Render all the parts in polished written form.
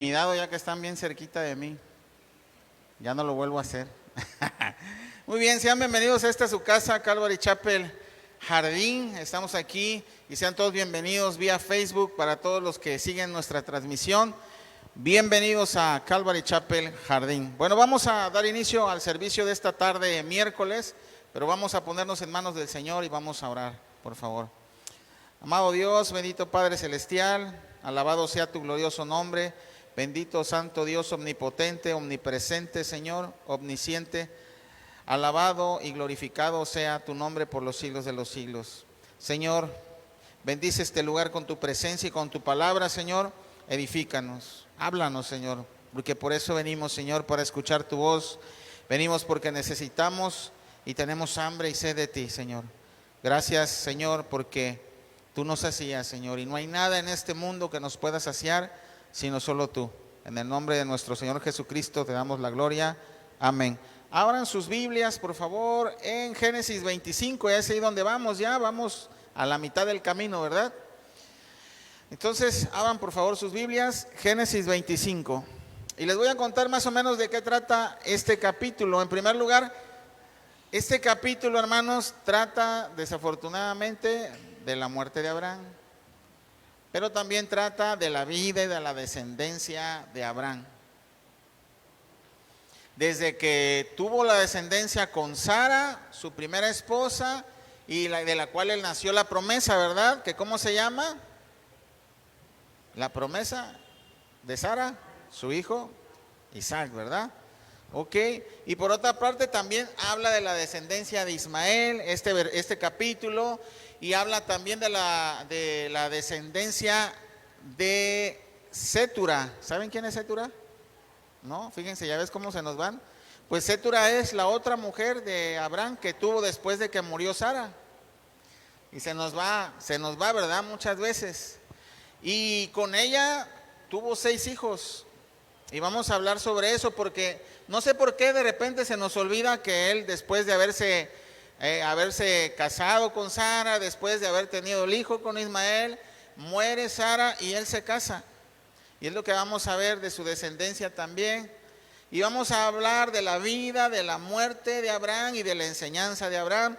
Cuidado ya que están bien cerquita de mí. Ya no lo vuelvo a hacer. Muy bien, sean bienvenidos a esta su casa, Calvary Chapel Jardín. Estamos aquí y sean todos bienvenidos vía Facebook para todos los que siguen nuestra transmisión. Bienvenidos a Calvary Chapel Jardín. Bueno, vamos a dar inicio al servicio de esta tarde miércoles, pero vamos a ponernos en manos del Señor y vamos a orar, por favor. Amado Dios, bendito Padre Celestial, alabado sea tu glorioso nombre. Bendito Santo Dios omnipotente, omnipresente, Señor, omnisciente. Alabado y glorificado sea tu nombre por los siglos de los siglos. Señor, bendice este lugar con tu presencia y con tu palabra, Señor. Edifícanos, háblanos, Señor, porque por eso venimos, Señor, para escuchar tu voz. Venimos porque necesitamos y tenemos hambre y sed de ti, Señor. Gracias, Señor, porque tú nos sacías, Señor, y no hay nada en este mundo que nos pueda saciar sino solo tú. En el nombre de nuestro Señor Jesucristo te damos la gloria. Amén. Abran sus Biblias, por favor, en Génesis 25, es ahí donde vamos ya, vamos a la mitad del camino, ¿verdad? Entonces, abran por favor sus Biblias, Génesis 25. Y les voy a contar más o menos de qué trata este capítulo. En primer lugar, este capítulo, hermanos, trata desafortunadamente de la muerte de Abraham, pero también trata de la vida y de la descendencia de Abraham. Desde que tuvo la descendencia con Sara, su primera esposa, y de la cual él nació la promesa, ¿verdad? ¿Que cómo se llama? La promesa de Sara, su hijo Isaac, ¿verdad? Ok, y por otra parte también habla de la descendencia de Ismael, este capítulo, y habla también de la descendencia de Cetura. ¿Saben quién es Cetura? No, fíjense, ya ves cómo se nos van. Pues Cetura es la otra mujer de Abraham que tuvo después de que murió Sara. Y se nos va, ¿verdad? Muchas veces. Y con ella tuvo 6 hijos. Y vamos a hablar sobre eso porque no sé por qué de repente se nos olvida que él, después de haberse casado con Sara, después de haber tenido el hijo con Ismael, muere Sara y él se casa. Y es lo que vamos a ver de su descendencia también. Y vamos a hablar de la vida, de la muerte de Abraham y de la enseñanza de Abraham.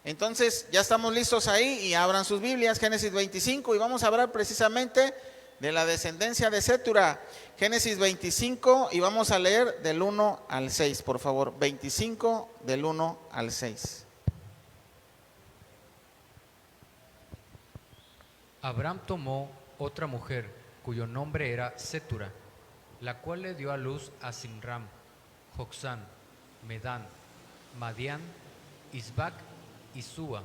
Entonces, ya estamos listos ahí y abran sus Biblias, Génesis 25, y vamos a hablar precisamente de la descendencia de Cetura. Génesis 25 y vamos a leer del 1 al 6, por favor. 25 del 1 al 6. Abraham tomó otra mujer, cuyo nombre era Cetura, la cual le dio a luz a Simram, Joksán, Medán, Madián, Isbac y Súa.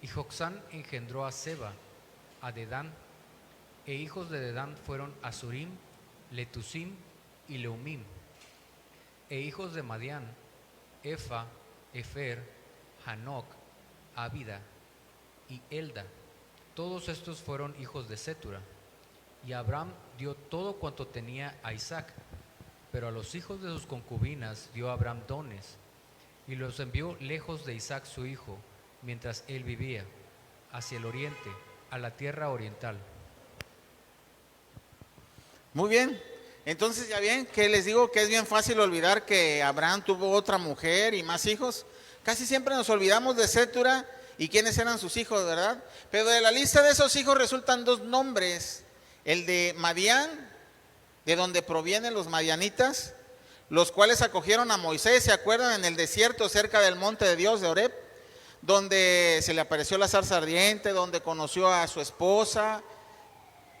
Y Joksán engendró a Seba, a Dedán, e hijos de Dedán fueron Asurim, Letusim y Leumim. E hijos de Madián, Efa, Efer, Hanoc, Abida y Elda. Todos estos fueron hijos de Cetura. Y Abraham dio todo cuanto tenía a Isaac, pero a los hijos de sus concubinas dio Abraham dones, y los envió lejos de Isaac su hijo, mientras él vivía, hacia el oriente, a la tierra oriental. Muy bien, entonces ya bien que les digo que es bien fácil olvidar que Abraham tuvo otra mujer y más hijos. Casi siempre nos olvidamos de Cetura y quiénes eran sus hijos, ¿verdad? Pero de la lista de esos hijos resultan 2 nombres. El de Madián, de donde provienen los madianitas, los cuales acogieron a Moisés, ¿se acuerdan? En el desierto cerca del monte de Dios de Horeb, donde se le apareció la zarza ardiente, donde conoció a su esposa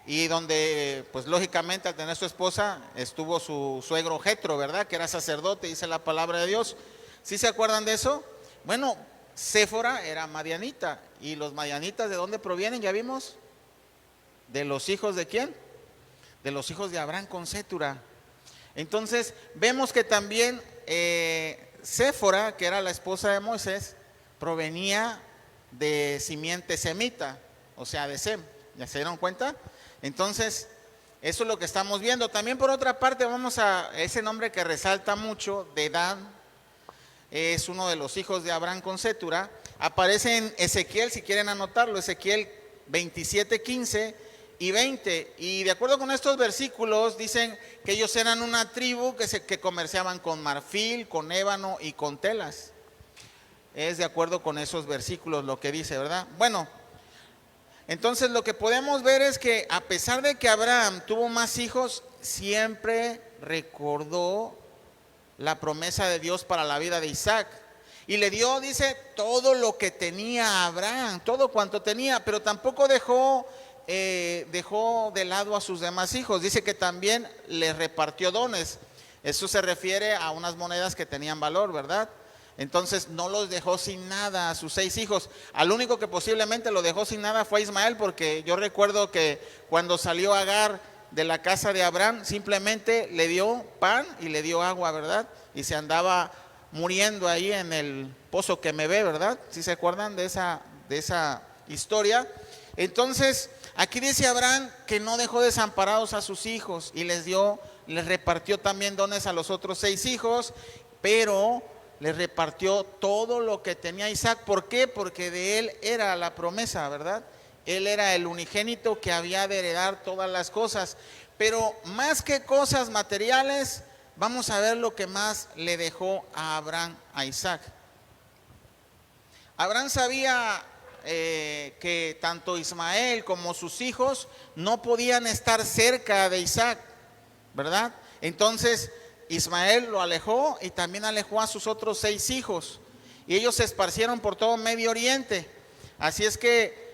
y donde, pues lógicamente al tener su esposa, estuvo su suegro Jetro, ¿verdad? Que era sacerdote, dice la palabra de Dios. ¿Sí se acuerdan de eso? Bueno, Séfora era madianita. ¿Y los madianitas de dónde provienen? Ya vimos. ¿De los hijos de quién? De los hijos de Abraham con Cetura. Entonces, vemos que también Séfora, que era la esposa de Moisés, provenía de simiente semita, o sea, de Sem. ¿Ya se dieron cuenta? Entonces, eso es lo que estamos viendo. También por otra parte vamos a ese nombre que resalta mucho, Dedán, es uno de los hijos de Abraham con Cetura. Aparece en Ezequiel, si quieren anotarlo, Ezequiel 27:15 y 20. Y de acuerdo con estos versículos, dicen que ellos eran una tribu que comerciaban con marfil, con ébano y con telas. Es de acuerdo con esos versículos lo que dice, ¿verdad? Bueno, entonces lo que podemos ver es que a pesar de que Abraham tuvo más hijos, siempre recordó la promesa de Dios para la vida de Isaac. Y le dio, dice, todo lo que tenía Abraham, todo cuanto tenía, pero tampoco dejó de lado a sus demás hijos. Dice que también les repartió dones. Eso se refiere a unas monedas que tenían valor, ¿verdad? Entonces no los dejó sin nada a sus 6 hijos. Al único que posiblemente lo dejó sin nada fue a Ismael, porque yo recuerdo que cuando salió Agar de la casa de Abraham, simplemente le dio pan y le dio agua, ¿verdad? Y se andaba muriendo ahí en el pozo que me ve, ¿verdad? ¿Sí se acuerdan de esa historia? Entonces, aquí dice Abraham que no dejó desamparados a sus hijos y les repartió también dones a los otros 6 hijos, pero les repartió todo lo que tenía Isaac. ¿Por qué? Porque de él era la promesa, ¿verdad? Él era el unigénito que había de heredar todas las cosas. Pero más que cosas materiales, vamos a ver lo que más le dejó a Abraham, a Isaac. Abraham sabía que tanto Ismael como sus hijos no podían estar cerca de Isaac, ¿verdad? Entonces Ismael lo alejó y también alejó a sus otros 6 hijos. Y ellos se esparcieron por todo Medio Oriente. Así es que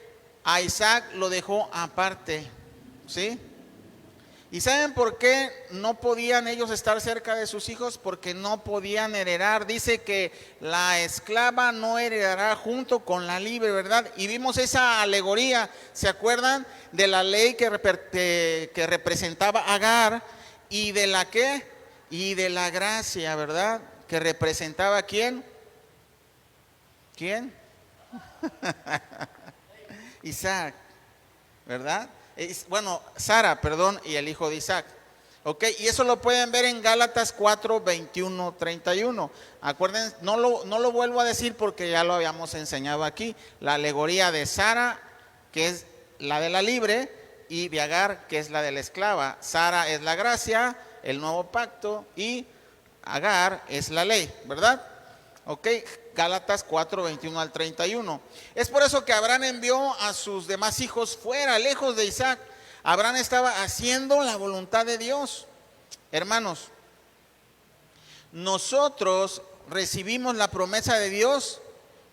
a Isaac lo dejó aparte, ¿sí? ¿Y saben por qué no podían ellos estar cerca de sus hijos? Porque no podían heredar. Dice que la esclava no heredará junto con la libre, ¿verdad? Y vimos esa alegoría, ¿se acuerdan? De la ley que representaba a Agar y de la ¿qué? Y de la gracia, ¿verdad? Que representaba ¿a quién? ¿Quién? Isaac, ¿verdad? Bueno, Sara, perdón, y el hijo de Isaac. Ok, y eso lo pueden ver en Gálatas 4, 21, 31. Acuérdense, no lo vuelvo a decir porque ya lo habíamos enseñado aquí. La alegoría de Sara, que es la de la libre, y de Agar, que es la de la esclava. Sara es la gracia, el nuevo pacto, y Agar es la ley, ¿verdad? Ok, Gálatas 4, 21 al 31. Es por eso que Abraham envió a sus demás hijos fuera, lejos de Isaac. Abraham estaba haciendo la voluntad de Dios. Hermanos, nosotros recibimos la promesa de Dios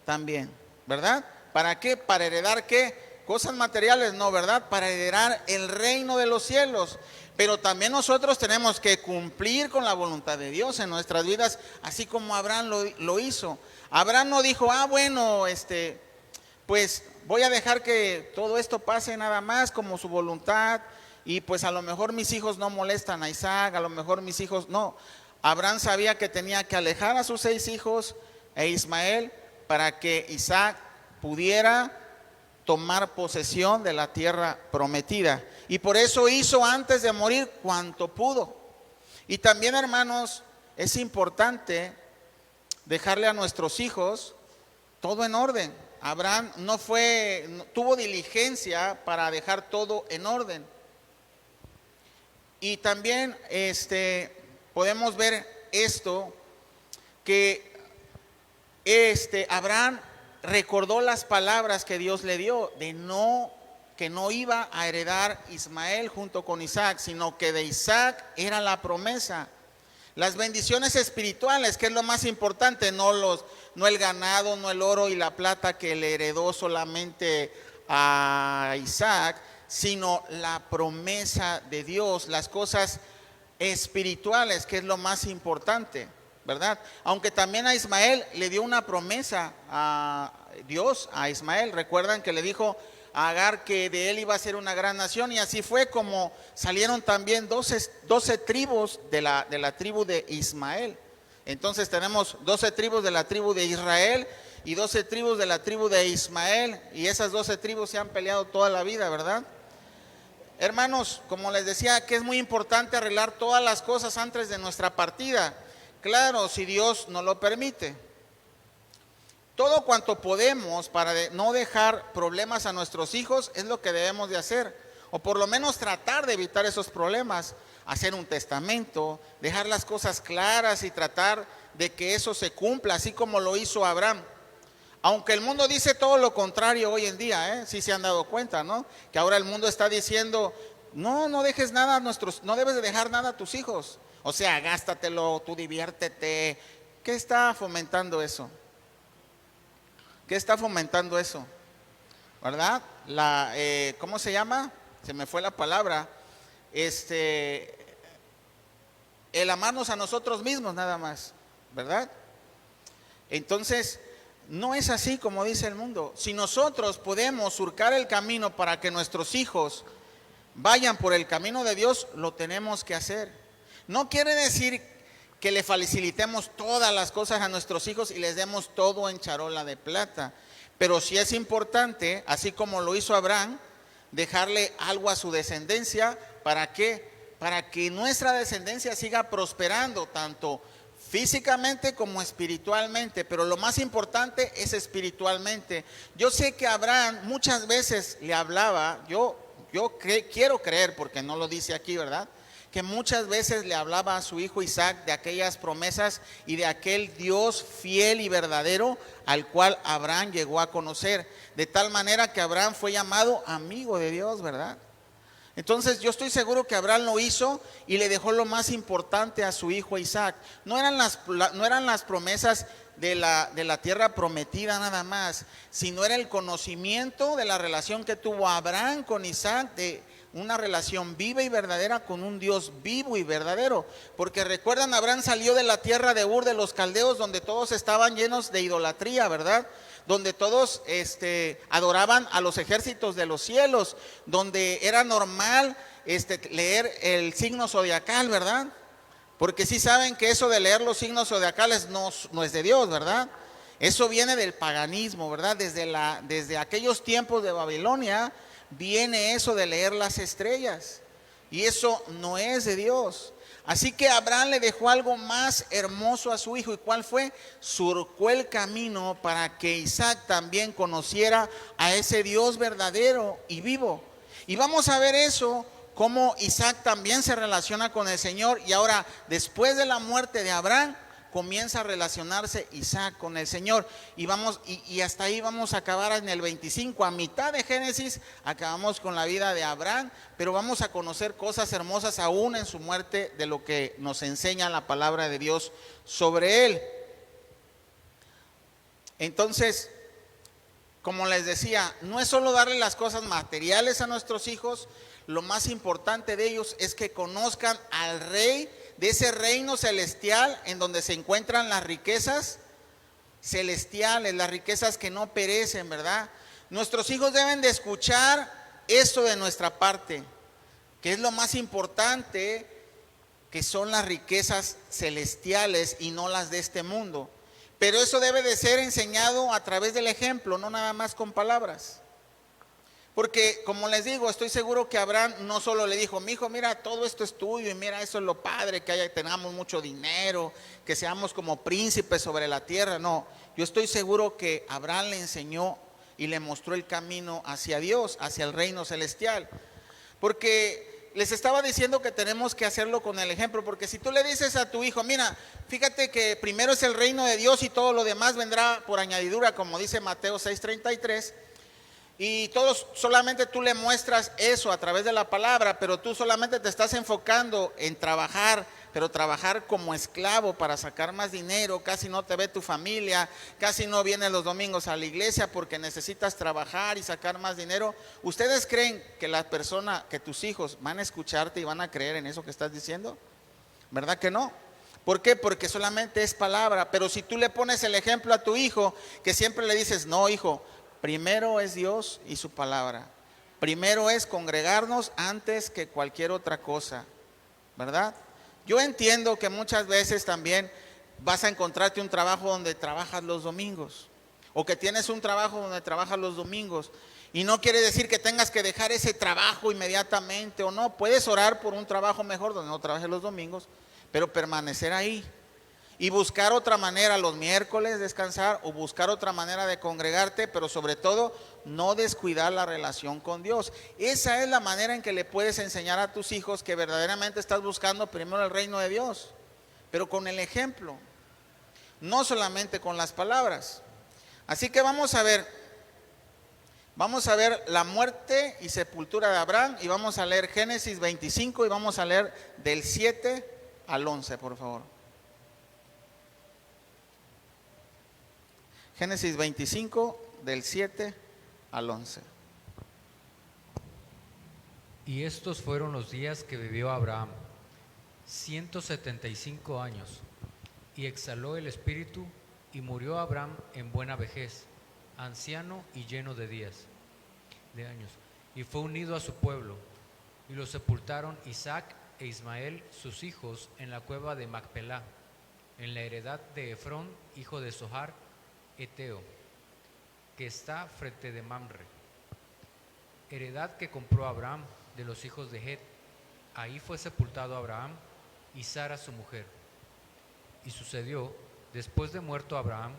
también, ¿verdad? ¿Para qué? ¿Para heredar qué? Cosas materiales, no, ¿verdad? Para heredar el reino de los cielos. Pero también nosotros tenemos que cumplir con la voluntad de Dios en nuestras vidas, así como Abraham lo hizo. Abraham no dijo, bueno, pues voy a dejar que todo esto pase nada más como su voluntad, y pues a lo mejor mis hijos no molestan a Isaac, a lo mejor mis hijos no. Abraham sabía que tenía que alejar a sus 6 hijos e Ismael para que Isaac pudiera tomar posesión de la tierra prometida. Y por eso hizo antes de morir cuanto pudo. Y también, hermanos, es importante dejarle a nuestros hijos todo en orden. Abraham tuvo diligencia para dejar todo en orden. Y también podemos ver esto, que Abraham recordó las palabras que Dios le dio que no iba a heredar Ismael junto con Isaac, sino que de Isaac era la promesa. Las bendiciones espirituales, que es lo más importante, no el ganado, no el oro y la plata que le heredó solamente a Isaac, sino la promesa de Dios, las cosas espirituales, que es lo más importante, ¿verdad? Aunque también a Ismael le dio una promesa a Dios, a Ismael. Recuerdan que le dijo a Agar que de él iba a ser una gran nación, y así fue como salieron también 12 tribus de la tribu de Ismael. Entonces tenemos 12 tribus de la tribu de Israel y 12 tribus de la tribu de Ismael, y esas 12 tribus se han peleado toda la vida, ¿verdad? Hermanos, como les decía, que es muy importante arreglar todas las cosas antes de nuestra partida. Claro, si Dios nos lo permite. Todo cuanto podemos para no dejar problemas a nuestros hijos es lo que debemos de hacer. o por lo menos tratar de evitar esos problemas, hacer un testamento, dejar las cosas claras y tratar de que eso se cumpla, así como lo hizo Abraham. Aunque el mundo dice todo lo contrario hoy en día, sí se han dado cuenta, ¿no? Que ahora el mundo está diciendo, no dejes nada no debes de dejar nada a tus hijos. O sea, gástatelo, tú diviértete. ¿Qué está fomentando eso? ¿Qué está fomentando eso? ¿Verdad? ¿Cómo se llama? Se me fue la palabra. El amarnos a nosotros mismos nada más, ¿verdad? Entonces, no es así como dice el mundo. Si nosotros podemos surcar el camino para que nuestros hijos vayan por el camino de Dios, lo tenemos que hacer. No quiere decir que le facilitemos todas las cosas a nuestros hijos y les demos todo en charola de plata. Pero sí es importante, así como lo hizo Abraham, dejarle algo a su descendencia. ¿Para qué? Para que nuestra descendencia siga prosperando, tanto físicamente como espiritualmente, pero lo más importante es espiritualmente. Yo sé que Abraham muchas veces le hablaba, quiero creer, porque no lo dice aquí, ¿verdad?, que muchas veces le hablaba a su hijo Isaac de aquellas promesas y de aquel Dios fiel y verdadero al cual Abraham llegó a conocer, de tal manera que Abraham fue llamado amigo de Dios, ¿verdad? Entonces yo estoy seguro que Abraham lo hizo y le dejó lo más importante a su hijo Isaac. No eran las promesas de la tierra prometida nada más, sino era el conocimiento de la relación que tuvo Abraham con Isaac, de una relación viva y verdadera con un Dios vivo y verdadero. Porque recuerdan, Abraham salió de la tierra de Ur de los Caldeos, donde todos estaban llenos de idolatría, ¿verdad? Donde todos adoraban a los ejércitos de los cielos, donde era normal leer el signo zodiacal, ¿verdad? Porque sí saben que eso de leer los signos zodiacales no es de Dios, ¿verdad? Eso viene del paganismo, ¿verdad? Desde aquellos tiempos de Babilonia viene eso de leer las estrellas, y eso no es de Dios. Así que Abraham le dejó algo más hermoso a su hijo. ¿Y cuál fue? Surcó el camino para que Isaac también conociera a ese Dios verdadero y vivo. Y vamos a ver eso, cómo Isaac también se relaciona con el Señor. Y ahora, después de la muerte de Abraham, comienza a relacionarse Isaac con el Señor. Y hasta ahí vamos a acabar en el 25. A mitad de Génesis acabamos con la vida de Abraham, pero vamos a conocer cosas hermosas aún en su muerte de lo que nos enseña la palabra de Dios sobre él. Entonces, como les decía, no es solo darle las cosas materiales a nuestros hijos. Lo más importante de ellos es que conozcan al Rey de ese reino celestial en donde se encuentran las riquezas celestiales, las riquezas que no perecen, ¿verdad? Nuestros hijos deben de escuchar esto de nuestra parte, que es lo más importante, que son las riquezas celestiales y no las de este mundo. Pero eso debe de ser enseñado a través del ejemplo, no nada más con palabras. Porque, como les digo, estoy seguro que Abraham no solo le dijo, mi hijo, mira, todo esto es tuyo y mira, eso es lo padre, que tengamos mucho dinero, que seamos como príncipes sobre la tierra. No, yo estoy seguro que Abraham le enseñó y le mostró el camino hacia Dios, hacia el reino celestial. Porque les estaba diciendo que tenemos que hacerlo con el ejemplo. Porque si tú le dices a tu hijo, mira, fíjate que primero es el reino de Dios y todo lo demás vendrá por añadidura, como dice Mateo 6:33. Y solamente tú le muestras eso a través de la palabra, pero tú solamente te estás enfocando en trabajar, pero trabajar como esclavo para sacar más dinero. Casi no te ve tu familia, casi no vienes los domingos a la iglesia porque necesitas trabajar y sacar más dinero. ¿Ustedes creen que tus hijos van a escucharte y van a creer en eso que estás diciendo? ¿Verdad que no? ¿Por qué? Porque solamente es palabra. Pero si tú le pones el ejemplo a tu hijo, que siempre le dices, no, hijo, primero es Dios y su palabra. Primero es congregarnos antes que cualquier otra cosa, ¿verdad? Yo entiendo que muchas veces también vas a encontrarte un trabajo donde trabajas los domingos, o que tienes un trabajo donde trabajas los domingos, y no quiere decir que tengas que dejar ese trabajo inmediatamente, o no, puedes orar por un trabajo mejor donde no trabajes los domingos, pero permanecer ahí. y buscar otra manera los miércoles descansar o buscar otra manera de congregarte, pero sobre todo no descuidar la relación con Dios. Esa es la manera en que le puedes enseñar a tus hijos que verdaderamente estás buscando primero el reino de Dios, pero con el ejemplo, no solamente con las palabras. Así que vamos a ver la muerte y sepultura de Abraham, y vamos a leer Génesis 25 y vamos a leer del 7 al 11, por favor. Génesis 25, del 7 al 11. Y estos fueron los días que vivió Abraham, 175 años, y exhaló el espíritu, y murió Abraham en buena vejez, anciano y lleno de años, y fue unido a su pueblo, y lo sepultaron Isaac e Ismael, sus hijos, en la cueva de Macpelá, en la heredad de Efrón, hijo de Zohar, Eteo, que está frente de Mamre, heredad que compró Abraham de los hijos de Het. Ahí fue sepultado Abraham y Sara su mujer. Y sucedió, después de muerto Abraham,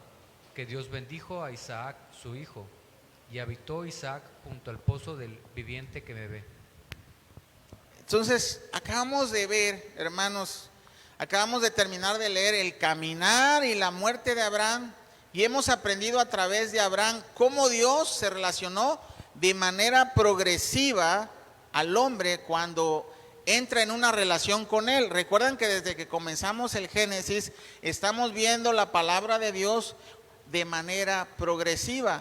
que Dios bendijo a Isaac su hijo, y habitó Isaac junto al pozo del viviente que bebe. Entonces, acabamos de ver, hermanos, acabamos de terminar de leer el caminar y la muerte de Abraham, y hemos aprendido a través de Abraham cómo Dios se relacionó de manera progresiva al hombre cuando entra en una relación con él. Recuerdan que desde que comenzamos el Génesis estamos viendo la palabra de Dios de manera progresiva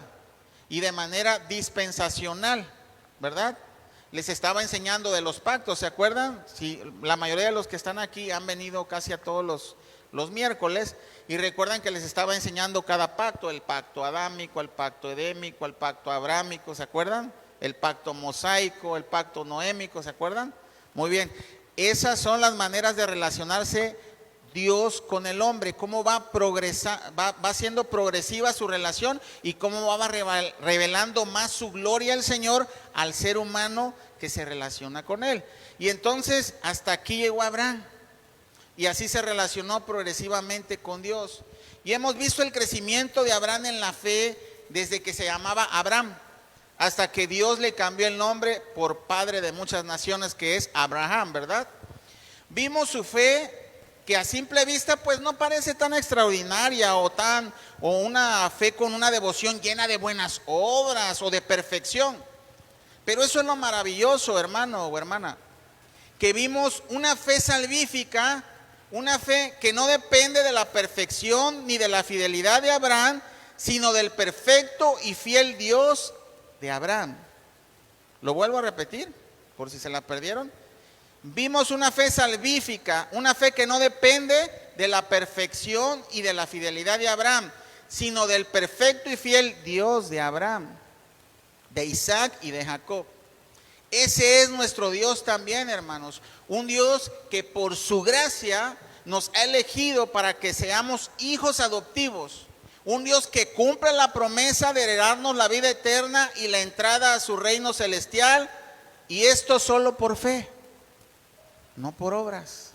y de manera dispensacional, ¿verdad? Les estaba enseñando de los pactos, ¿se acuerdan? Sí, la mayoría de los que están aquí han venido casi a todos los miércoles, y recuerdan que les estaba enseñando cada pacto: el pacto adámico, el pacto edémico, el pacto abrámico, ¿se acuerdan? El pacto mosaico, el pacto noémico, ¿se acuerdan? Muy bien, esas son las maneras de relacionarse Dios con el hombre, cómo va siendo progresiva su relación y cómo va revelando más su gloria el Señor al ser humano que se relaciona con él. Y entonces hasta aquí llegó Abraham, y así se relacionó progresivamente con Dios. Y hemos visto el crecimiento de Abraham en la fe desde que se llamaba Abraham hasta que Dios le cambió el nombre por padre de muchas naciones, que es Abraham, ¿verdad? Vimos su fe, que a simple vista pues no parece tan extraordinaria o una fe con una devoción llena de buenas obras o de perfección. Pero eso es lo maravilloso, hermano o hermana, que vimos una fe salvífica, una fe que no depende de la perfección ni de la fidelidad de Abraham, sino del perfecto y fiel Dios de Abraham. Lo vuelvo a repetir, por si se la perdieron. Vimos una fe salvífica, una fe que no depende de la perfección y de la fidelidad de Abraham, sino del perfecto y fiel Dios de Abraham, de Isaac y de Jacob. Ese es nuestro Dios también, hermanos. Un Dios que por su gracia nos ha elegido para que seamos hijos adoptivos. Un Dios que cumple la promesa de heredarnos la vida eterna y la entrada a su reino celestial. Y esto solo por fe, no por obras.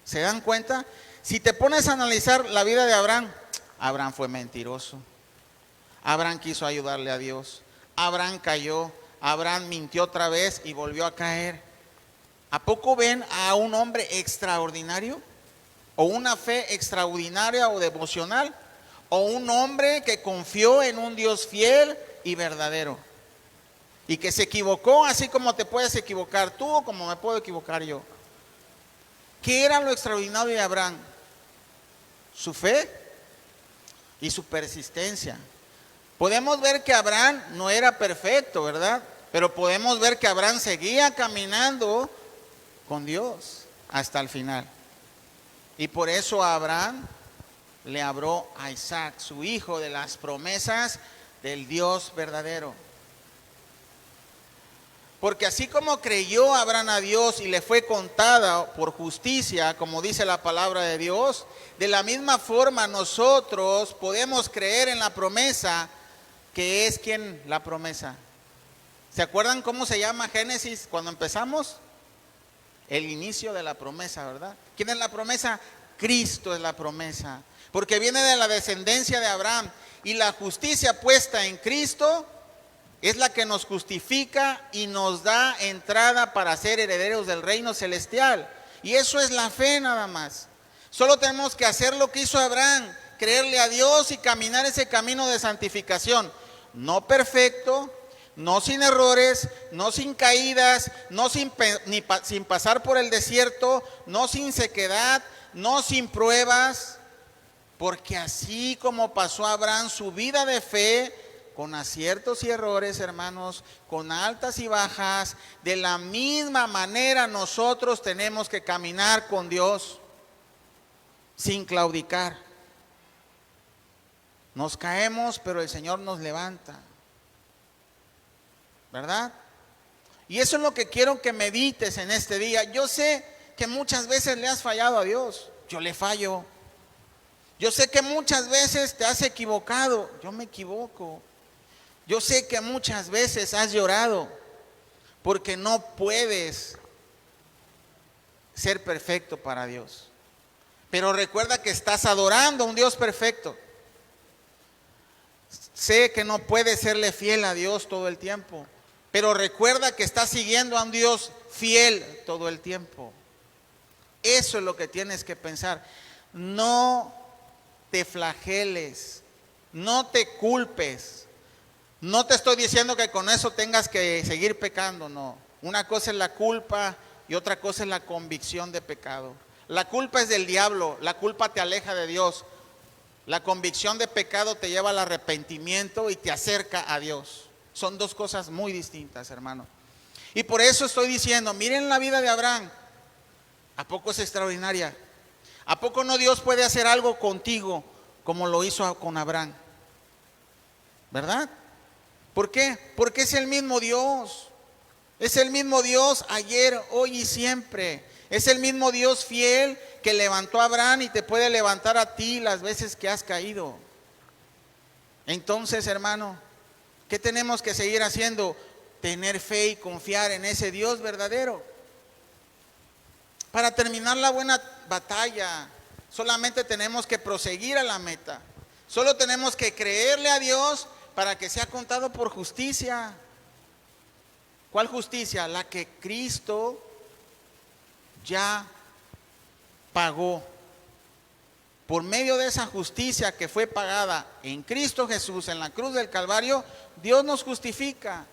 ¿Se dan cuenta? Si te pones a analizar la vida de Abraham, Abraham fue mentiroso. Abraham quiso ayudarle a Dios. Abraham cayó. Abraham mintió otra vez y volvió a caer. ¿A poco ven a un hombre extraordinario? ¿O una fe extraordinaria o devocional? ¿O un hombre que confió en un Dios fiel y verdadero? Y que se equivocó así como te puedes equivocar tú o como me puedo equivocar yo. ¿Qué era lo extraordinario de Abraham? Su fe y su persistencia. Podemos ver que Abraham no era perfecto, ¿verdad? Pero podemos ver que Abraham seguía caminando con Dios hasta el final. Y por eso Abraham le habló a Isaac, su hijo, de las promesas del Dios verdadero. Porque así como creyó Abraham a Dios y le fue contada por justicia, como dice la palabra de Dios, de la misma forma nosotros podemos creer en la promesa, que es ¿quién? La promesa. ¿Se acuerdan cómo se llama Génesis cuando empezamos? El inicio de la promesa, ¿verdad? ¿Quién es la promesa? Cristo es la promesa, porque viene de la descendencia de Abraham, y la justicia puesta en Cristo es la que nos justifica y nos da entrada para ser herederos del reino celestial. Y eso es la fe nada más. Solo tenemos que hacer lo que hizo Abraham, creerle a Dios y caminar ese camino de santificación. No perfecto, no sin errores, no sin caídas, no sin pasar por el desierto, no sin sequedad, no sin pruebas. Porque así como pasó Abraham su vida de fe, con aciertos y errores, hermanos, con altas y bajas, de la misma manera nosotros tenemos que caminar con Dios sin claudicar. Nos caemos, pero el Señor nos levanta, ¿verdad? Y eso es lo que quiero que medites en este día. Yo sé que muchas veces le has fallado a Dios, yo le fallo. Yo sé que muchas veces te has equivocado, yo me equivoco. Yo sé que muchas veces has llorado porque no puedes ser perfecto para Dios. Pero recuerda que estás adorando a un Dios perfecto. Sé que no puedes serle fiel a Dios todo el tiempo, pero recuerda que estás siguiendo a un Dios fiel todo el tiempo. Eso es lo que tienes que pensar. No te flageles, no te culpes. No te estoy diciendo que con eso tengas que seguir pecando, no. Una cosa es la culpa y otra cosa es la convicción de pecado. La culpa es del diablo, la culpa te aleja de Dios. La convicción de pecado te lleva al arrepentimiento y te acerca a Dios. Son dos cosas muy distintas, hermano. Y por eso estoy diciendo, miren la vida de Abraham. ¿A poco es extraordinaria? ¿A poco no Dios puede hacer algo contigo como lo hizo con Abraham? ¿Verdad? ¿Por qué? Porque es el mismo Dios. Es el mismo Dios ayer, hoy y siempre. Es el mismo Dios fiel que levantó a Abraham y te puede levantar a ti las veces que has caído. Entonces, hermano, ¿qué tenemos que seguir haciendo? Tener fe y confiar en ese Dios verdadero. Para terminar la buena batalla, solamente tenemos que proseguir a la meta. Solo tenemos que creerle a Dios para que sea contado por justicia. ¿Cuál justicia? La que Cristo ya pagó. Por medio de esa justicia que fue pagada en Cristo Jesús, en la cruz del Calvario, Dios nos justifica.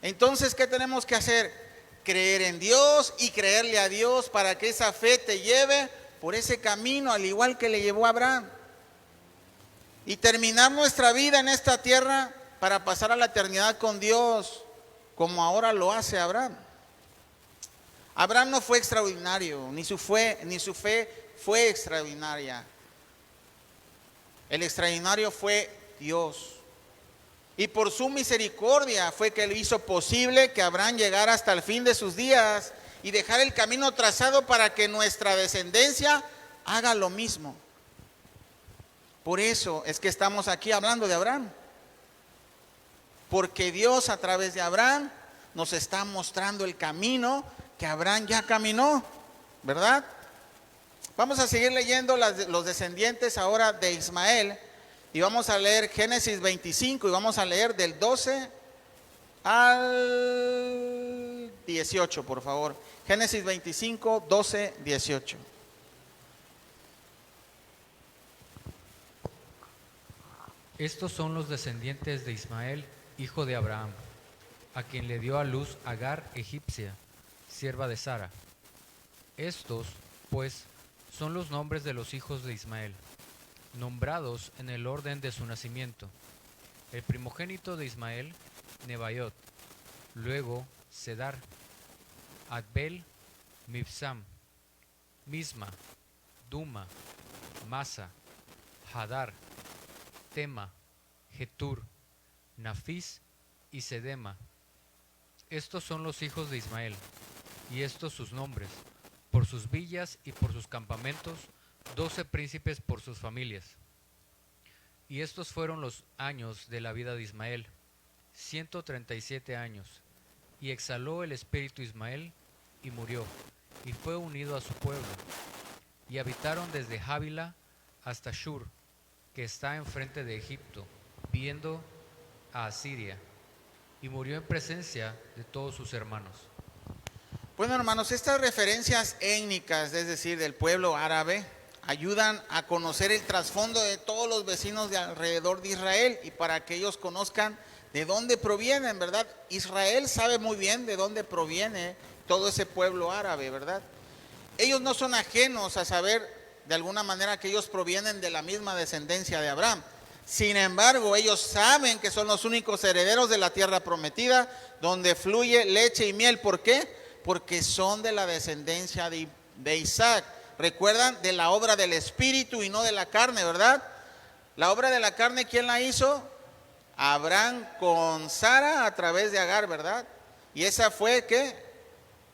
Entonces, ¿qué tenemos que hacer? Creer en Dios y creerle a Dios para que esa fe te lleve por ese camino, al igual que le llevó a Abraham. Y terminar nuestra vida en esta tierra para pasar a la eternidad con Dios, como ahora lo hace Abraham. Abraham no fue extraordinario, ni su fe fue extraordinaria. El extraordinario fue Dios. Y por su misericordia fue que le hizo posible que Abraham llegara hasta el fin de sus días y dejar el camino trazado para que nuestra descendencia haga lo mismo. Por eso es que estamos aquí hablando de Abraham. Porque Dios a través de Abraham nos está mostrando el camino que Abraham ya caminó, ¿verdad? Vamos a seguir leyendo los descendientes ahora de Ismael. Y vamos a leer Génesis 25 y vamos a leer del 12 al 18, por favor. Génesis 25, 12, 18. Estos son los descendientes de Ismael, hijo de Abraham, a quien le dio a luz Agar egipcia, sierva de Sara. Estos, pues, son los nombres de los hijos de Ismael, nombrados en el orden de su nacimiento. El primogénito de Ismael, Nebaiot, luego Cedar, Adbel, Mibsam, Misma, Duma, Masa, Hadar, Tema, Getur, Nafis y Sedema. Estos son los hijos de Ismael, y estos sus nombres, por sus villas y por sus campamentos, 12 príncipes por sus familias. Y estos fueron los años de la vida de Ismael, 137 años. Y exhaló el espíritu Ismael y murió, y fue unido a su pueblo. y habitaron desde Jávila hasta Shur, que está enfrente de Egipto, viendo a Asiria, y murió en presencia de todos sus hermanos. Bueno, hermanos, estas referencias étnicas, es decir, del pueblo árabe, ayudan a conocer el trasfondo de todos los vecinos de alrededor de Israel y para que ellos conozcan de dónde provienen, ¿verdad? Israel sabe muy bien de dónde proviene todo ese pueblo árabe, ¿verdad? Ellos no son ajenos a saber de alguna manera que ellos provienen de la misma descendencia de Abraham. Sin embargo, ellos saben que son los únicos herederos de la tierra prometida, donde fluye leche y miel. ¿Por qué? Porque son de la descendencia de Isaac. Recuerdan, de la obra del Espíritu y no de la carne, ¿verdad? La obra de la carne, ¿quién la hizo? Abraham con Sara a través de Agar, ¿verdad? Y esa fue, ¿qué?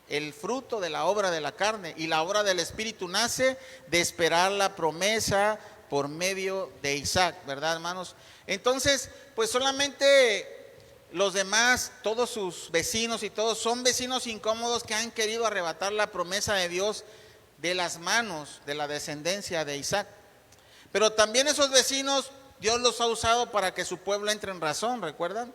El fruto de la obra de la carne. Y la obra del Espíritu nace de esperar la promesa por medio de Isaac, ¿verdad, hermanos? Entonces, pues solamente los demás, todos sus vecinos y todos, son vecinos incómodos que han querido arrebatar la promesa de Dios de las manos de la descendencia de Isaac. Pero también esos vecinos, Dios los ha usado para que su pueblo entre en razón, ¿recuerdan?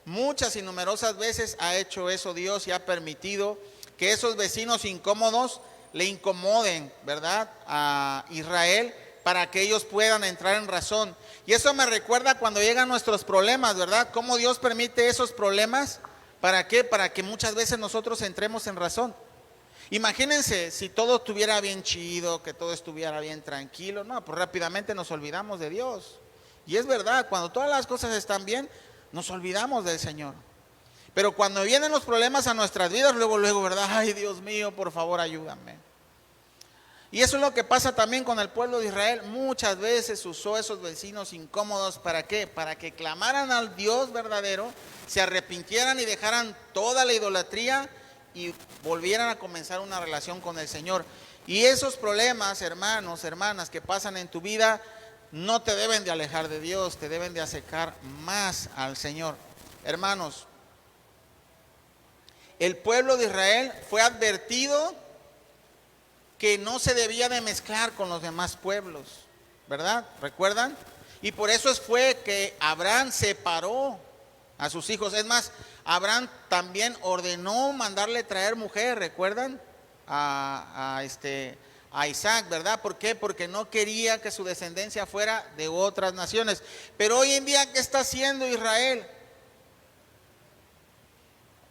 Muchas y numerosas veces ha hecho eso Dios y ha permitido que esos vecinos incómodos le incomoden, ¿verdad?, a Israel para que ellos puedan entrar en razón. Y eso me recuerda cuando llegan nuestros problemas, ¿verdad? ¿Cómo Dios permite esos problemas? ¿Para qué? Para que muchas veces nosotros entremos en razón. Imagínense si todo estuviera bien chido, que todo estuviera bien tranquilo. No, pues rápidamente nos olvidamos de Dios. Y es verdad, cuando todas las cosas están bien, nos olvidamos del Señor. Pero cuando vienen los problemas a nuestras vidas, luego, ¿verdad? Ay, Dios mío, por favor, ayúdame. Y eso es lo que pasa también con el pueblo de Israel. Muchas veces usó esos vecinos incómodos, ¿para qué? Para que clamaran al Dios verdadero, se arrepintieran y dejaran toda la idolatría y volvieran a comenzar una relación con el Señor. Y esos problemas, hermanos, hermanas, que pasan en tu vida, no te deben de alejar de Dios, te deben de acercar más al Señor. Hermanos, el pueblo de Israel fue advertido que no se debía de mezclar con los demás pueblos, ¿verdad? ¿Recuerdan? Y por eso fue que Abraham separó a sus hijos. Es más, Abraham también ordenó mandarle traer mujer, ¿recuerdan? A Isaac, ¿verdad? ¿Por qué? Porque no quería que su descendencia fuera de otras naciones. Pero hoy en día, ¿qué está haciendo Israel?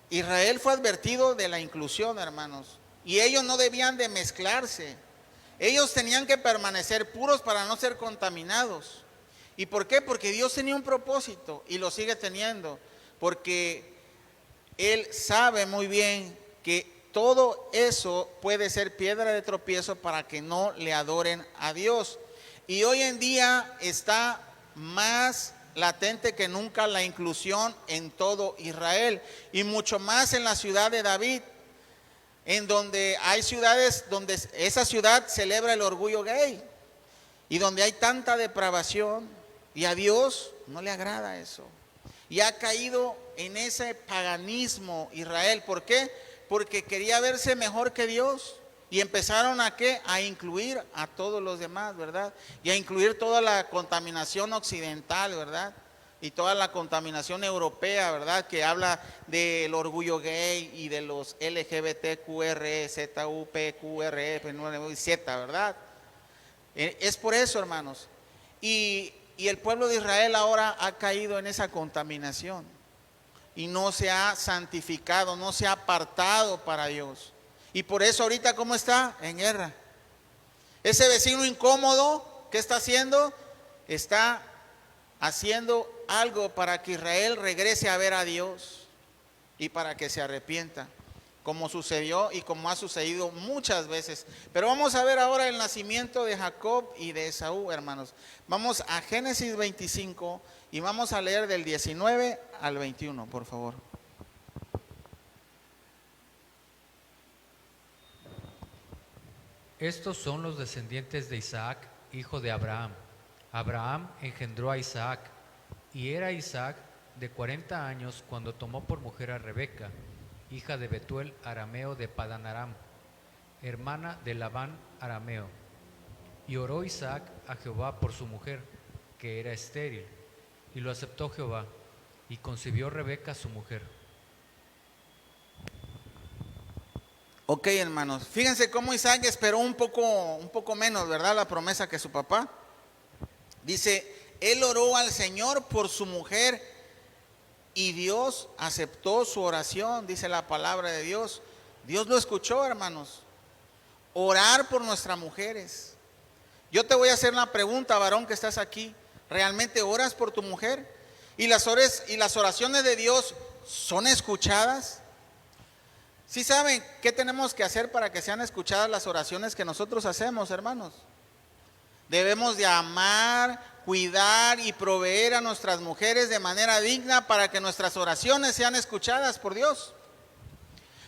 Israel fue advertido de la inclusión, hermanos. Y ellos no debían de mezclarse. Ellos tenían que permanecer puros para no ser contaminados. ¿Y por qué? Porque Dios tenía un propósito y lo sigue teniendo. Porque Él sabe muy bien que todo eso puede ser piedra de tropiezo para que no le adoren a Dios. Y hoy en día está más latente que nunca la inclusión en todo Israel. Y mucho más en la ciudad de David, en donde hay ciudades donde esa ciudad celebra el orgullo gay y donde hay tanta depravación, y a Dios no le agrada eso. Y ha caído en ese paganismo Israel. ¿Por qué? Porque quería verse mejor que Dios. Y empezaron ¿a qué? A incluir a todos los demás, ¿verdad? Y a incluir toda la contaminación occidental, ¿verdad? Y toda la contaminación europea, ¿verdad? Que habla del orgullo gay y de los LGBTQR, ZUPQRF, Z, ¿verdad? Es por eso, hermanos. Y el pueblo de Israel ahora ha caído en esa contaminación. Y no se ha santificado, no se ha apartado para Dios. Y por eso ahorita, ¿cómo está? En guerra. Ese vecino incómodo, ¿qué está haciendo? Está haciendo algo para que Israel regrese a ver a Dios y para que se arrepienta, como sucedió y como ha sucedido muchas veces. Pero vamos a ver ahora el nacimiento de Jacob y de Esaú, hermanos. Vamos a Génesis 25 y vamos a leer del 19 al 21, por favor. Estos son los descendientes de Isaac, hijo de Abraham. Abraham engendró a Isaac, y era Isaac de 40 años cuando tomó por mujer a Rebeca, hija de Betuel arameo de Padan Aram, hermana de Labán arameo. Y oró Isaac a Jehová por su mujer, que era estéril, y lo aceptó Jehová, y concibió Rebeca su mujer. Ok, hermanos, fíjense cómo Isaac esperó un poco menos, ¿verdad? La promesa que su papá. Dice, él oró al Señor por su mujer y Dios aceptó su oración, dice la palabra de Dios. Dios lo escuchó, hermanos. Orar por nuestras mujeres. Yo te voy a hacer una pregunta, varón que estás aquí. ¿Realmente oras por tu mujer? ¿Y las oraciones de Dios son escuchadas? ¿Sí saben qué tenemos que hacer para que sean escuchadas las oraciones que nosotros hacemos, hermanos? Debemos de amar, cuidar y proveer a nuestras mujeres de manera digna para que nuestras oraciones sean escuchadas por Dios.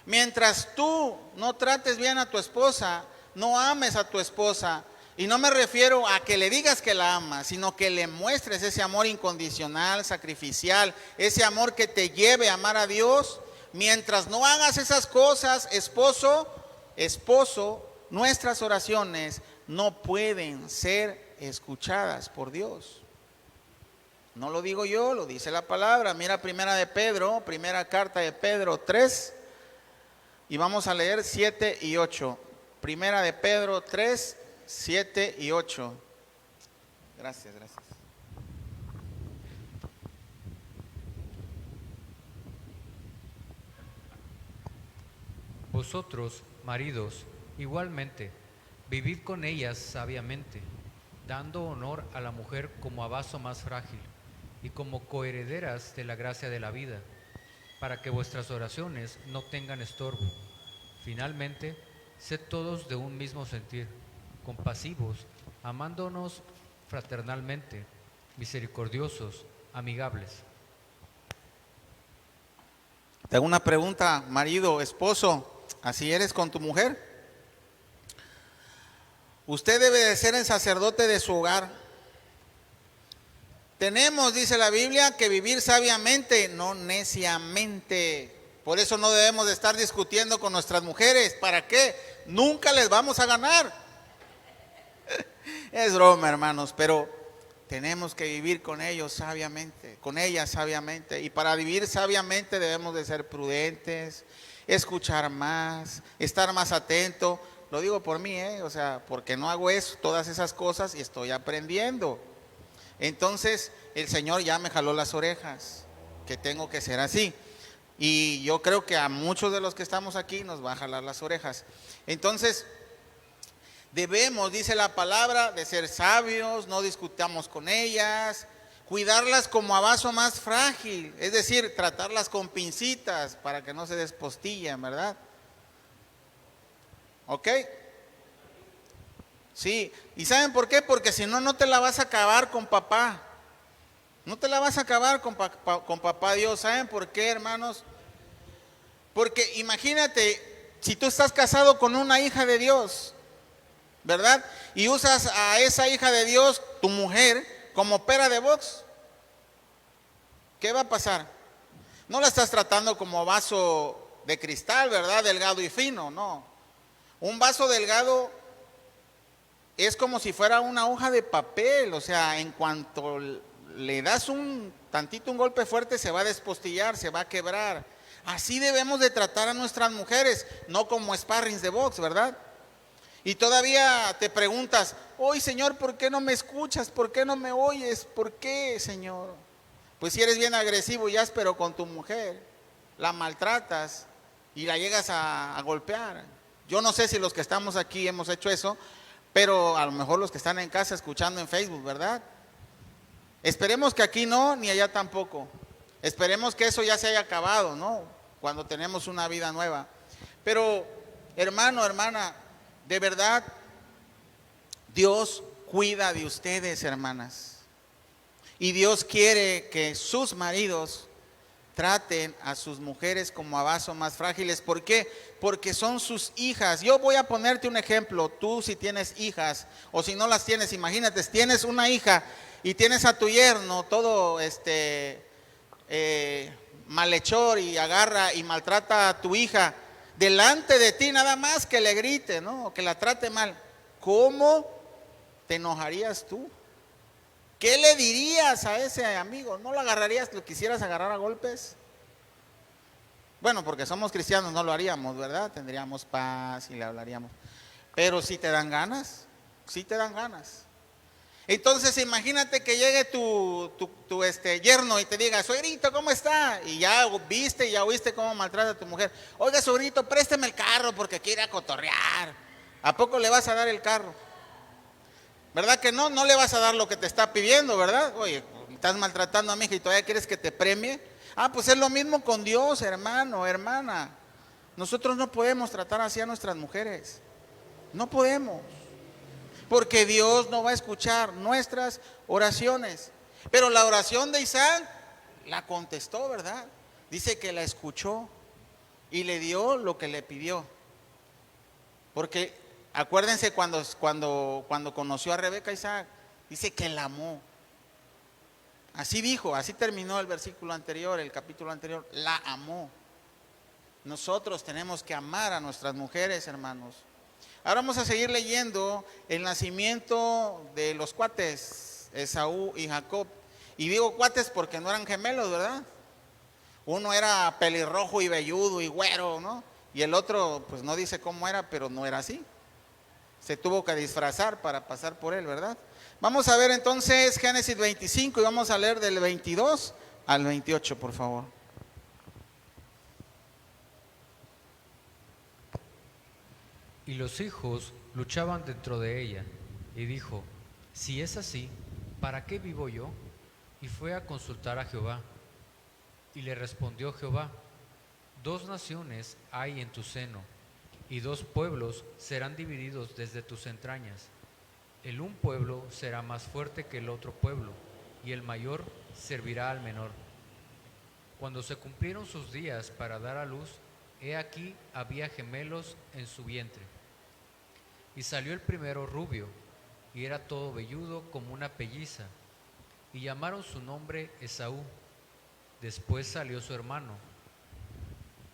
Mientras tú no trates bien a tu esposa, no ames a tu esposa, y no me refiero a que le digas que la amas, sino que le muestres ese amor incondicional, sacrificial, ese amor que te lleve a amar a Dios. Mientras no hagas esas cosas, esposo, nuestras oraciones no pueden ser escuchadas por Dios. No lo digo yo, lo dice la palabra. Mira primera carta de Pedro 3, y vamos a leer 7 y 8. Primera de Pedro 3, 7 y 8. Gracias. Vosotros, maridos, igualmente, vivid con ellas sabiamente, dando honor a la mujer como a vaso más frágil y como coherederas de la gracia de la vida, para que vuestras oraciones no tengan estorbo. Finalmente, sed todos de un mismo sentir, compasivos, amándonos fraternalmente, misericordiosos, amigables. Te hago una pregunta, marido, esposo. ¿Así eres con tu mujer? Usted debe de ser el sacerdote de su hogar. Tenemos, dice la Biblia, que vivir sabiamente, no neciamente. Por eso no debemos de estar discutiendo con nuestras mujeres. ¿Para qué? Nunca les vamos a ganar. Es broma, hermanos, pero tenemos que vivir con ellos sabiamente, con ellas sabiamente. Y para vivir sabiamente debemos de ser prudentes, escuchar más, estar más atento. Lo digo por mí, o sea, porque no hago eso, todas esas cosas, y estoy aprendiendo. Entonces el Señor ya me jaló las orejas, que tengo que ser así. Y yo creo que a muchos de los que estamos aquí nos va a jalar las orejas. Entonces debemos, dice la palabra, de ser sabios, no discutamos con ellas, cuidarlas como a vaso más frágil, es decir, tratarlas con pincitas para que no se despostillen, ¿verdad? ¿Ok? Sí, ¿y saben por qué? Porque si no, no te la vas a acabar con papá. No te la vas a acabar con papá Dios. ¿Saben por qué, hermanos? Porque imagínate, si tú estás casado con una hija de Dios, ¿verdad? Y usas a esa hija de Dios, tu mujer, como pera de box, ¿qué va a pasar? No la estás tratando como vaso de cristal, ¿verdad? Delgado y fino, no. Un vaso delgado es como si fuera una hoja de papel, o sea, en cuanto le das un golpe fuerte, se va a despostillar, se va a quebrar. Así debemos de tratar a nuestras mujeres, no como sparrings de box, ¿verdad? Y todavía te preguntas, oye, Señor, ¿por qué no me escuchas? ¿Por qué no me oyes? ¿Por qué, Señor? Pues si eres bien agresivo y áspero con tu mujer, la maltratas y la llegas a golpear. Yo no sé si los que estamos aquí hemos hecho eso, pero a lo mejor los que están en casa escuchando en Facebook, ¿verdad? Esperemos que aquí no, ni allá tampoco. Esperemos que eso ya se haya acabado, ¿no? Cuando tenemos una vida nueva. Pero, hermano, hermana, de verdad, Dios cuida de ustedes, hermanas. Y Dios quiere que sus maridos traten a sus mujeres como a vasos más frágiles. ¿Por qué? Porque son sus hijas. Yo voy a ponerte un ejemplo. Tú, si tienes hijas, o si no las tienes, imagínate, si tienes una hija y tienes a tu yerno todo malhechor, y agarra y maltrata a tu hija delante de ti, nada más que le grite, ¿no? O que la trate mal. ¿Cómo ¿te enojarías tú? ¿Qué le dirías a ese amigo? ¿No lo agarrarías, lo quisieras agarrar a golpes? Bueno, porque somos cristianos no lo haríamos, ¿verdad? Tendríamos paz y le hablaríamos. Pero si te dan ganas, si te dan ganas. Entonces imagínate que llegue tu yerno y te diga, suegrito, ¿cómo está? Y ya viste, ya oíste cómo maltrata a tu mujer. Oiga, suegrito, présteme el carro porque quiere a cotorrear. ¿A poco le vas a dar el carro? ¿Verdad que no? No le vas a dar lo que te está pidiendo, ¿verdad? Oye, estás maltratando a mi hija y todavía quieres que te premie. Ah, pues es lo mismo con Dios, hermano, hermana. Nosotros no podemos tratar así a nuestras mujeres. No podemos. Porque Dios no va a escuchar nuestras oraciones. Pero la oración de Isaac la contestó, ¿verdad? Dice que la escuchó y le dio lo que le pidió. Porque acuérdense cuando conoció a Rebeca, Isaac, dice que la amó. Así dijo, así terminó el versículo anterior, el capítulo anterior, la amó. Nosotros tenemos que amar a nuestras mujeres, hermanos. Ahora vamos a seguir leyendo el nacimiento de los cuates, Esaú y Jacob. Y digo cuates porque no eran gemelos, ¿verdad? Uno era pelirrojo y velludo y güero, ¿no? Y el otro, pues no dice cómo era, pero no era así. Se tuvo que disfrazar para pasar por él, ¿verdad? Vamos a ver entonces Génesis 25 y vamos a leer del 22 al 28, por favor. Y los hijos luchaban dentro de ella, y dijo, si es así, ¿para qué vivo yo? Y fue a consultar a Jehová. Y le respondió Jehová, 2 naciones hay en tu seno, y 2 pueblos serán divididos desde tus entrañas. El un pueblo será más fuerte que el otro pueblo, y el mayor servirá al menor. Cuando se cumplieron sus días para dar a luz, he aquí había gemelos en su vientre. Y salió el primero rubio, y era todo velludo como una pelliza, y llamaron su nombre Esaú. Después salió su hermano,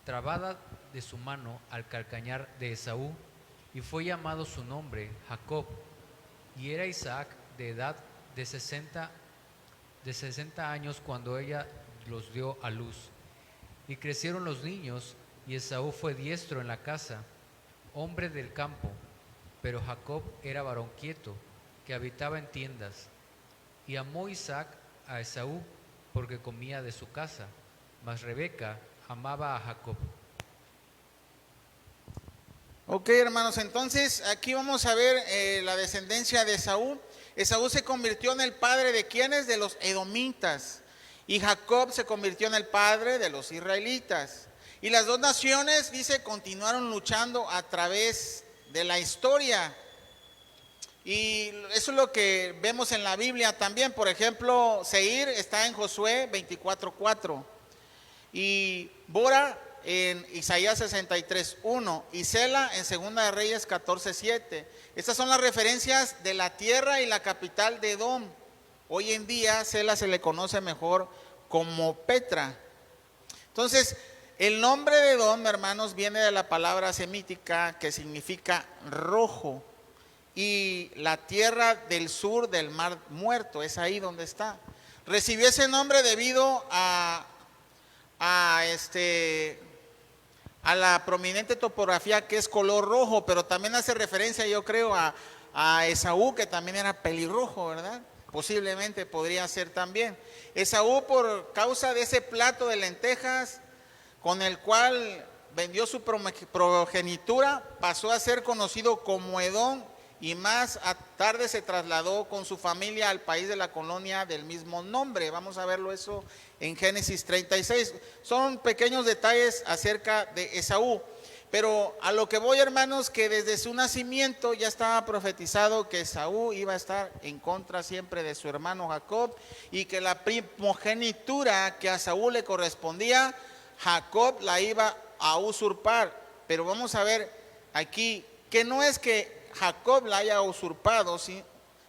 trabada de su mano al calcañar de Esaú, y fue llamado su nombre Jacob. Y era Isaac de edad de 60 años cuando ella los dio a luz. Y crecieron los niños, y Esaú fue diestro en la casa, hombre del campo, pero Jacob era varón quieto, que habitaba en tiendas. Y amó Isaac a Esaú, porque comía de su casa, mas Rebeca amaba a Jacob. Ok, hermanos, entonces aquí vamos a ver la descendencia de Esaú. Esaú se convirtió en el padre de ¿quiénes? De los edomitas. Y Jacob se convirtió en el padre de los israelitas. Y las 2 naciones, dice, continuaron luchando a través de la historia. Y eso es lo que vemos en la Biblia también. Por ejemplo, Seir está en Josué 24:4. Y Bora en Isaías 63:1 y Sela en Segunda de Reyes 14:7. Estas son las referencias de la tierra y la capital de Edom. Hoy en día Sela se le conoce mejor como Petra. Entonces, el nombre de Edom, hermanos, viene de la palabra semítica que significa rojo. Y la tierra del sur del mar muerto, es ahí donde está. Recibió ese nombre debido a la prominente topografía que es color rojo, pero también hace referencia, yo creo, a Esaú, que también era pelirrojo, ¿verdad? Posiblemente podría ser también. Esaú, por causa de ese plato de lentejas con el cual vendió su progenitura, pasó a ser conocido como Edom, y más tarde se trasladó con su familia al país de la colonia del mismo nombre. Vamos a verlo eso en Génesis 36. Son pequeños detalles acerca de Esaú. Pero a lo que voy, hermanos, que desde su nacimiento ya estaba profetizado que Esaú iba a estar en contra siempre de su hermano Jacob, y que la primogenitura que a Esaú le correspondía, Jacob la iba a usurpar. Pero vamos a ver aquí que no es que Jacob la haya usurpado,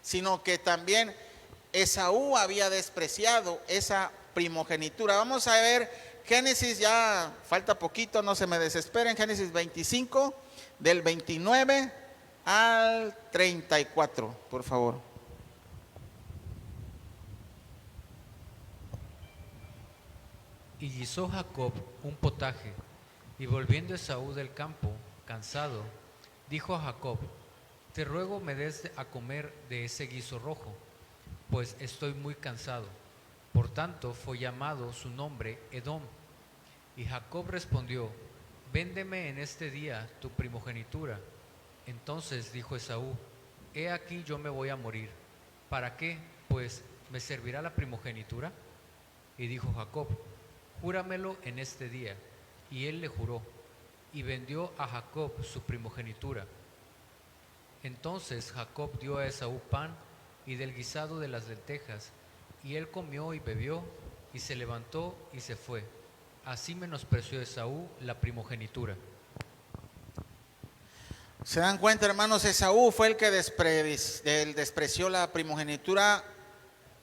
sino que también Esaú había despreciado esa primogenitura. Vamos a ver Génesis, ya falta poquito, no se me desesperen. Génesis 25 del 29 al 34, por favor. Y guisó Jacob un potaje, y volviendo Esaú del campo, cansado, dijo a Jacob: te ruego me des a comer de ese guiso rojo, pues estoy muy cansado. Por tanto fue llamado su nombre Edom. Y Jacob respondió: véndeme en este día tu primogenitura. Entonces dijo Esaú: he aquí yo me voy a morir. ¿Para qué, pues, me servirá la primogenitura? Y dijo Jacob: júramelo en este día. Y él le juró, y vendió a Jacob su primogenitura. Entonces Jacob dio a Esaú pan y del guisado de las lentejas, y él comió y bebió, y se levantó y se fue. Así menospreció Esaú la primogenitura. ¿Se dan cuenta, hermanos? Esaú fue el que despreció la primogenitura.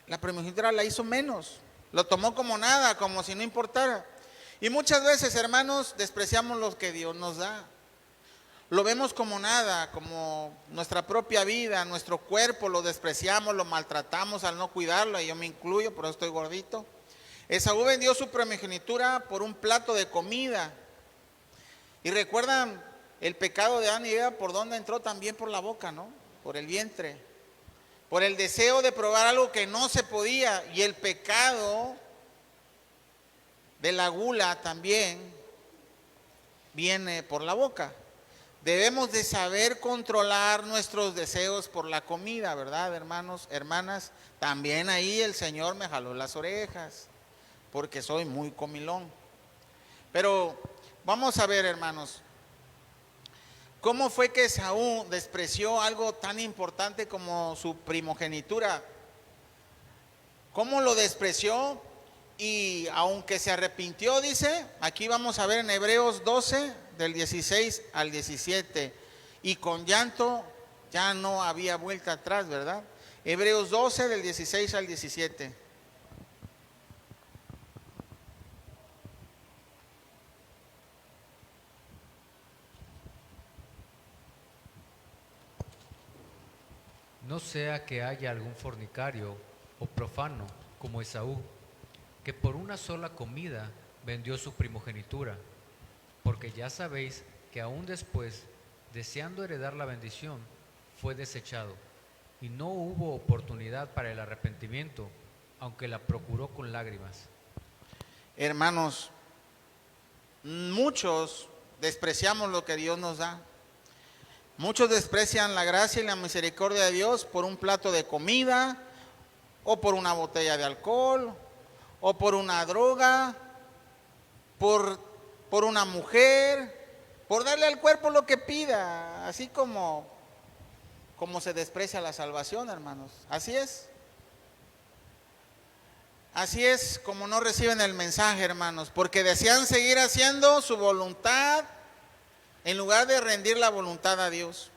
La primogenitura la hizo menos, lo tomó como nada, como si no importara. Y muchas veces, hermanos, despreciamos lo que Dios nos da. Lo vemos como nada, como nuestra propia vida, nuestro cuerpo, lo despreciamos, lo maltratamos al no cuidarlo, y yo me incluyo, por eso estoy gordito. Esaú vendió su primogenitura por un plato de comida. Y recuerdan el pecado de Adán y Eva, por dónde entró, también por la boca, ¿no? Por el vientre, por el deseo de probar algo que no se podía. Y el pecado de la gula también viene por la boca. Debemos de saber controlar nuestros deseos por la comida, ¿verdad, hermanos, hermanas? También ahí el Señor me jaló las orejas, porque soy muy comilón. Pero vamos a ver, hermanos, ¿cómo fue que Esaú despreció algo tan importante como su primogenitura? ¿Cómo lo despreció? Y aunque se arrepintió, dice, aquí vamos a ver en Hebreos 12, del 16 al 17, y con llanto ya no había vuelta atrás, ¿verdad? Hebreos 12, del 16 al 17. No sea que haya algún fornicario o profano como Esaú, que por una sola comida vendió su primogenitura, porque ya sabéis que aún después, deseando heredar la bendición, fue desechado, y no hubo oportunidad para el arrepentimiento, aunque la procuró con lágrimas. Hermanos, muchos despreciamos lo que Dios nos da. Muchos desprecian la gracia y la misericordia de Dios por un plato de comida, o por una botella de alcohol, o por una droga, por una mujer, por darle al cuerpo lo que pida, así como se desprecia la salvación, hermanos. Así es. Así es como no reciben el mensaje, hermanos, porque desean seguir haciendo su voluntad en lugar de rendir la voluntad a Dios.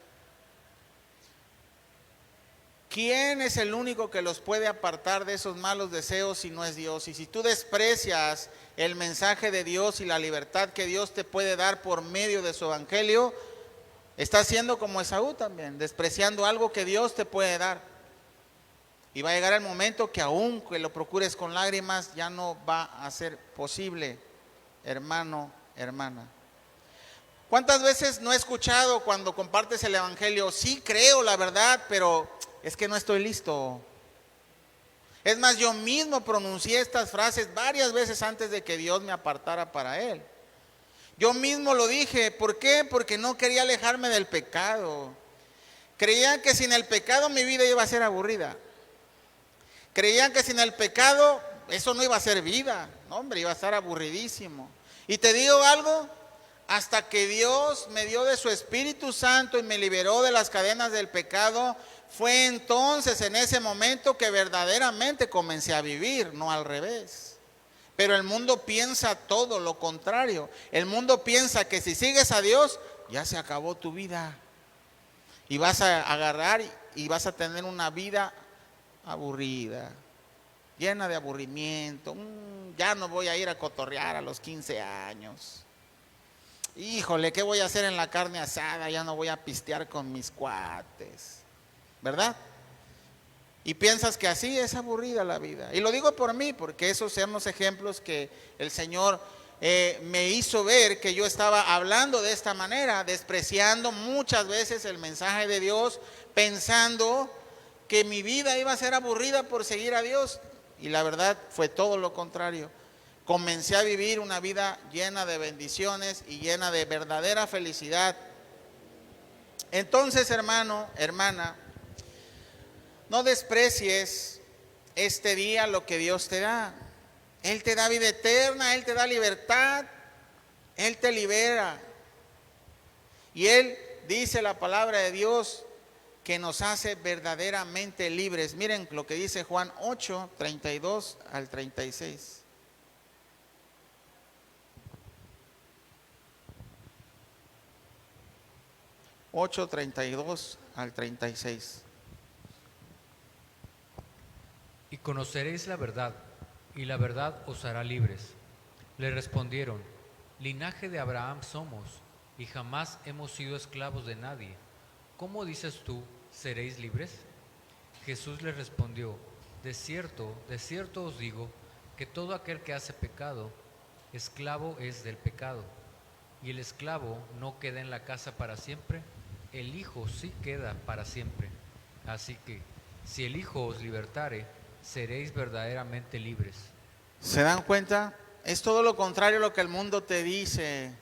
¿Quién es el único que los puede apartar de esos malos deseos si no es Dios? Y si tú desprecias el mensaje de Dios y la libertad que Dios te puede dar por medio de su evangelio, estás siendo como Esaú también, despreciando algo que Dios te puede dar. Y va a llegar el momento que aun que lo procures con lágrimas, ya no va a ser posible, hermano, hermana. ¿Cuántas veces no he escuchado cuando compartes el evangelio? Sí creo la verdad, pero es que no estoy listo. Es más, yo mismo pronuncié estas frases varias veces antes de que Dios me apartara para Él. Yo mismo lo dije. ¿Por qué? Porque no quería alejarme del pecado. Creía que sin el pecado mi vida iba a ser aburrida. Creía que sin el pecado eso no iba a ser vida. No, hombre, iba a estar aburridísimo. Y te digo algo, hasta que Dios me dio de su Espíritu Santo y me liberó de las cadenas del pecado, fue entonces en ese momento que verdaderamente comencé a vivir, no al revés. Pero el mundo piensa todo lo contrario. El mundo piensa que si sigues a Dios, ya se acabó tu vida. Y vas a agarrar y vas a tener una vida aburrida, llena de aburrimiento. Ya no voy a ir a cotorrear a los 15 años. híjole, ¿qué voy a hacer en la carne asada? Ya no voy a pistear con mis cuates, ¿verdad? Y piensas que así es aburrida la vida. Y lo digo por mí, porque esos son los ejemplos que el Señor me hizo ver que yo estaba hablando de esta manera, despreciando muchas veces el mensaje de Dios, pensando que mi vida iba a ser aburrida por seguir a Dios. Y la verdad fue todo lo contrario. Comencé a vivir una vida llena de bendiciones y llena de verdadera felicidad. Entonces, hermano, hermana, no desprecies este día lo que Dios te da. Él te da vida eterna, Él te da libertad, Él te libera. Y Él dice la palabra de Dios que nos hace verdaderamente libres. Miren lo que dice Juan 8, 32 al 36. 8, 32 al 36. Y conoceréis la verdad, y la verdad os hará libres. Le respondieron: linaje de Abraham somos, y jamás hemos sido esclavos de nadie. ¿Cómo dices tú, seréis libres? Jesús les respondió: de cierto os digo, que todo aquel que hace pecado, esclavo es del pecado. Y el esclavo no queda en la casa para siempre, el Hijo sí queda para siempre. Así que, si el Hijo os libertare, seréis verdaderamente libres. ¿Se dan cuenta? Es todo lo contrario a lo que el mundo te dice.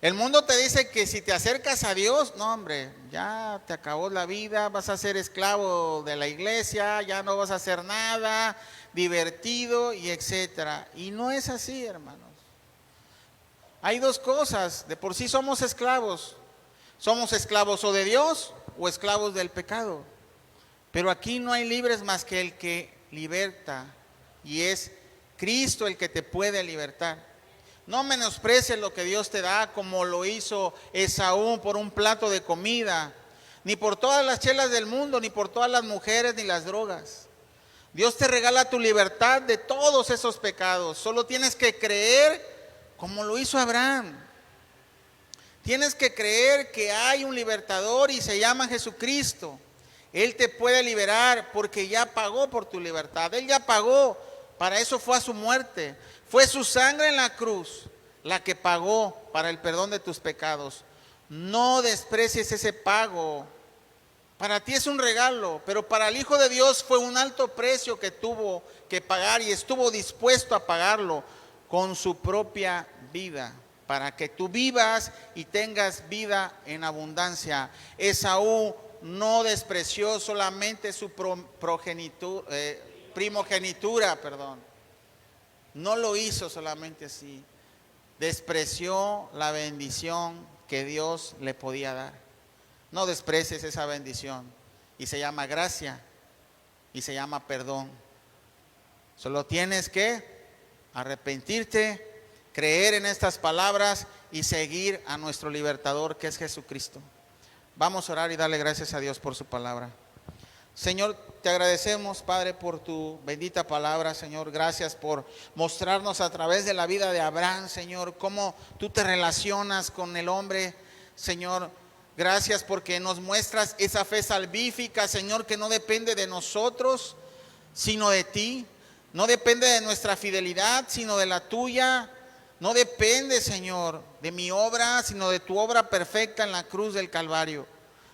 El mundo te dice que si te acercas a Dios, no hombre, ya te acabó la vida, vas a ser esclavo de la iglesia, ya no vas a hacer nada, divertido y etcétera. Y no es así, hermanos. Hay dos cosas, de por sí somos esclavos. Somos esclavos o de Dios o esclavos del pecado. Pero aquí no hay libres más que el que liberta, y es Cristo el que te puede libertar. No menosprecies lo que Dios te da como lo hizo Esaú por un plato de comida, ni por todas las chelas del mundo, ni por todas las mujeres, ni las drogas. Dios te regala tu libertad de todos esos pecados. Solo tienes que creer como lo hizo Abraham. Tienes que creer que hay un libertador y se llama Jesucristo. Él te puede liberar porque ya pagó por tu libertad. Él ya pagó, para eso fue a su muerte. Fue su sangre en la cruz la que pagó para el perdón de tus pecados. No desprecies ese pago. Para ti es un regalo, pero para el Hijo de Dios fue un alto precio que tuvo que pagar y estuvo dispuesto a pagarlo con su propia vida, para que tú vivas y tengas vida en abundancia. Esaú no despreció solamente su primogenitura, no lo hizo solamente así, despreció la bendición que Dios le podía dar. No desprecies esa bendición, y se llama gracia y se llama perdón. Solo tienes que arrepentirte, creer en estas palabras y seguir a nuestro libertador, que es Jesucristo. Vamos a orar y darle gracias a Dios por su palabra. Señor, te agradecemos, Padre, por tu bendita palabra, Señor. Gracias por mostrarnos a través de la vida de Abraham, Señor, cómo tú te relacionas con el hombre, Señor. Gracias porque nos muestras esa fe salvífica, Señor, que no depende de nosotros, sino de ti. No depende de nuestra fidelidad, sino de la tuya. No depende, Señor, de mi obra, sino de tu obra perfecta en la cruz del Calvario.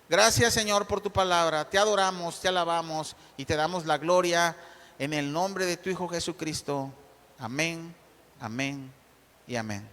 Gracias, Señor, por tu palabra. Te adoramos, te alabamos y te damos la gloria en el nombre de tu Hijo Jesucristo. Amén, amén y amén.